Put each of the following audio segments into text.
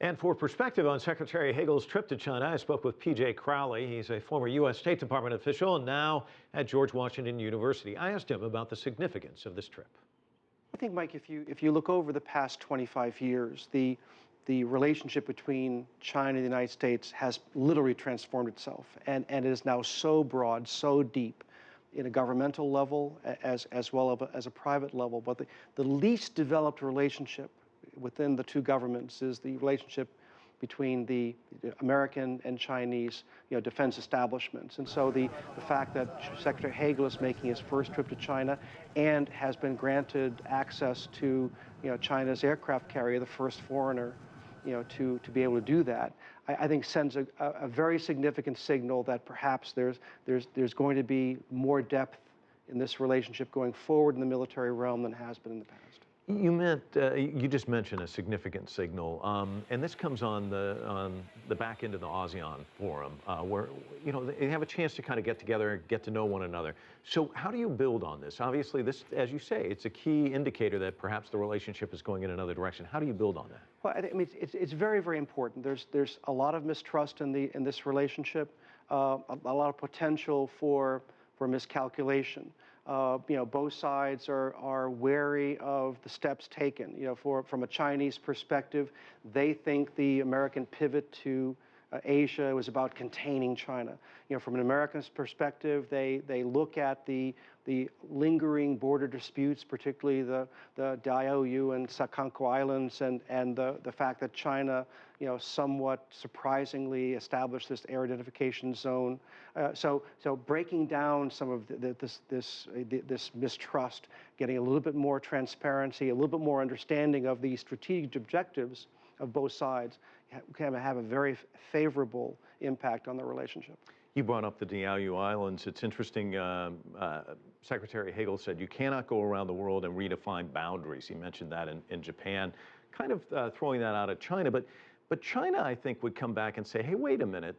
And for perspective on Secretary Hagel's trip to China, I spoke with P.J. Crowley. He's a former U.S. State Department official and now at George Washington University. I asked him about the significance of this trip. I think, Mike, if you look over the past 25 years, the relationship between China and the United States has literally transformed itself, and it is now so broad, so deep, in a governmental level as well as a private level. But the least developed relationship within the two governments is the relationship between the American and Chinese, defense establishments. And so the fact that Secretary Hagel is making his first trip to China and has been granted access to, China's aircraft carrier, the first foreigner, to be able to do that, I think sends a very significant signal that perhaps there's going to be more depth in this relationship going forward in the military realm than has been in the past. You just mentioned a significant signal, and this comes on the back end of the ASEAN forum, where they have a chance to kind of get together and get to know one another. So how do you build on this? Obviously, this, as you say, it's a key indicator that perhaps the relationship is going in another direction. How do you build on that? Well, I mean, it's very, very important. There's a lot of mistrust in this relationship, a lot of potential for miscalculation. Both sides are wary of the steps taken. From a Chinese perspective, they think the American pivot to Asia was about containing China. From an American perspective, they look at the lingering border disputes, particularly the Diaoyu and Sakanko Islands, and the fact that China, somewhat surprisingly established this air identification zone. So breaking down some of this mistrust, getting a little bit more transparency, a little bit more understanding of the strategic objectives of both sides can have a very favorable impact on the relationship. You brought up the Diaoyu Islands. It's interesting, Secretary Hagel said you cannot go around the world and redefine boundaries. He mentioned that in Japan, kind of throwing that out at China. But China, I think, would come back and say, hey, wait a minute.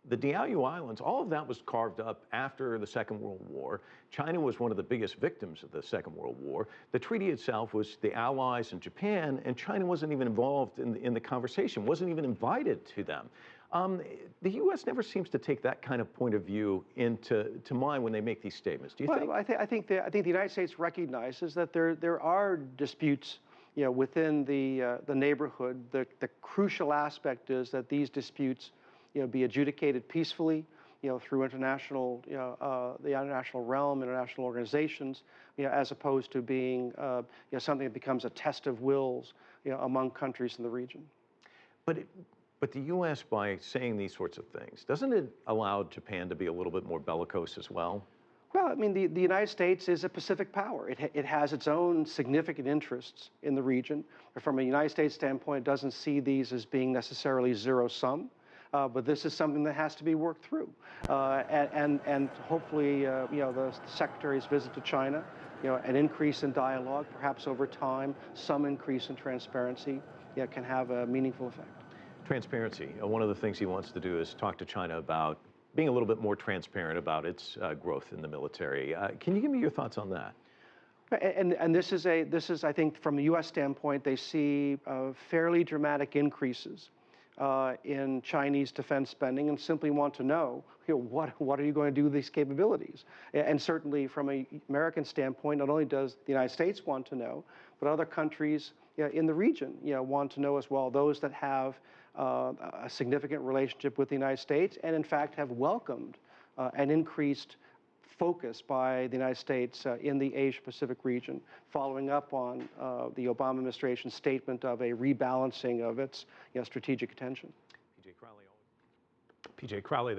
The Diaoyu Islands, all of that was carved up after the Second World War. China was one of the biggest victims of the Second World War. The treaty itself was the Allies and Japan, and China wasn't even involved in the conversation, wasn't even invited to them. The U.S. never seems to take that kind of point of view into mind when they make these statements. Do you think? I think the United States recognizes that there are disputes, within the neighborhood. The crucial aspect is that these disputes, be adjudicated peacefully, through international, the international realm, international organizations, as opposed to being, something that becomes a test of wills, among countries in the region. But the U.S., by saying these sorts of things, doesn't it allow Japan to be a little bit more bellicose as well? Well, I mean, the United States is a Pacific power. It has its own significant interests in the region. From a United States standpoint, it doesn't see these as being necessarily zero-sum. But this is something that has to be worked through, and hopefully, the Secretary's visit to China, an increase in dialogue, perhaps over time, some increase in transparency, can have a meaningful effect. Transparency. One of the things he wants to do is talk to China about being a little bit more transparent about its growth in the military. Can you give me your thoughts on that? And this is, I think, from the U.S. standpoint, they see fairly dramatic increases in Chinese defense spending, and simply want to know, what are you going to do with these capabilities? And certainly from an American standpoint, not only does the United States want to know, but other countries in the region want to know as well, those that have a significant relationship with the United States and in fact have welcomed an increased focus by the United States in the Asia-Pacific region, following up on the Obama administration's statement of a rebalancing of its strategic attention. P.J. Crowley.